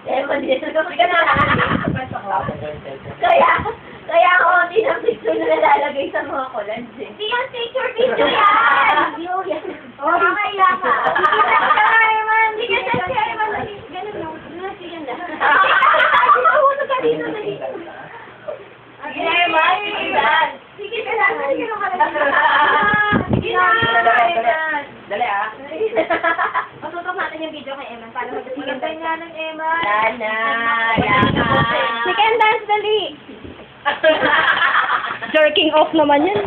Ewan din. Sige na. Kaya ako hindi ng picture na nalalagay sa mga collage eh. Hindi yan picture yan! Video yan. Kakaya ka. Hindi ka sa Sherman. Ganun lang. Sige na. Mahulog ka dito. Sige na, sige ka lang. Sige ka lang. Sige na. Dali ah. Pasutok natin yung video kay Emma. Paano mag-sigan tayo nga ng Emma? Second dance, dali. Jerking off naman yan.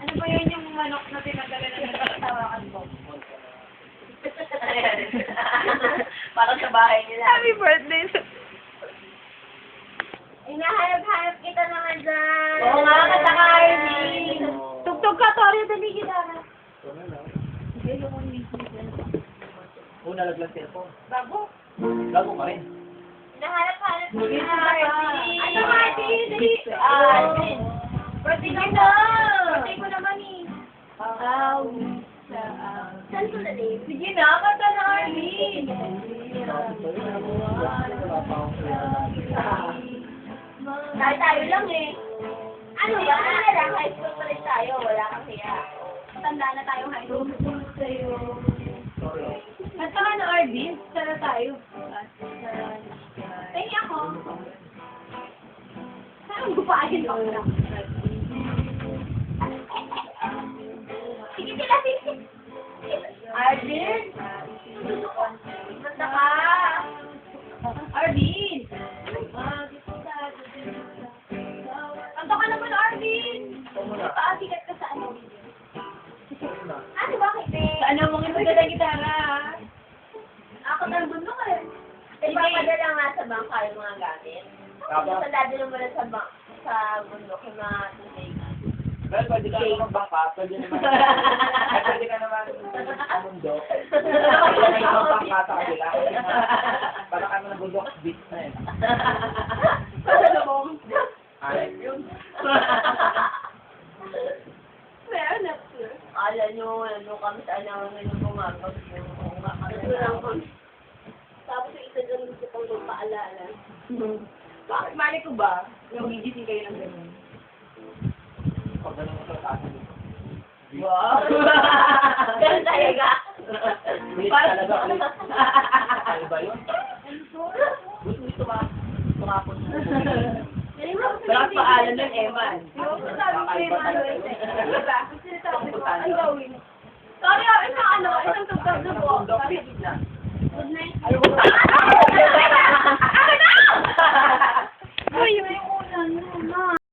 Ano ba yun yung manok na pinadala na nagtawakan mo? Parang sa bahay nila. Happy birthday. Hinahanap-hanap kita naman dyan. Oo nga, kasaka Arvin. Tugtog ka, Tori, dali gitara. Una laglang cellphone. Bago. Bago ka rin. Hinahanap-hanap kita. Arvin. Ano Arvin? Dali. Arvin. Birthday ko na. Birthday ko naman eh. Saan ko na eh? Sige na, kanta na Arvin. Tayo lang eh. Ano ba? Ano lang? High school pa rin tayo. Wala kang hiya. Tanda na tayo high school. At saka na Arvin, sana tayo. Tingin ako. Saan mo pa ayun ako lang? Sige sila, sige. Arvin? Basta ka. Arvin! Kanta ka naman, Arvin! Paasikat ka sa ano? Ano, bakit eh? Ano mong ipagdala gitara? Ako ng bundok eh. Ipapadala nga sa bangka yung mga gamit. Ipapadala naman sa sa bundok yung mga tubig. Well, pwede ka naman bangka, pwede naman. Ay, pwede ka naman sa mundo. Pwede ka naman bangka sa kabila. Parang kami ng bundok, beach na eh. Pasalubong. Ay, yun. Meron na sir. Alam nyo, kami sa alam ngayon gumagag yung tapos yung isa dyan gusto kong magpaalala. Bakit mali ko ba? Yung gigising kayo ng ganun. Pag ganun mo sa taas. Wow! Ganun talaga. Ulit talaga, ulit. Ano ba yun? Gusto ba? Tumapon mo. Bakit paalam ng Evan? Sorry, isang tugtog na po. Bundok, beach na.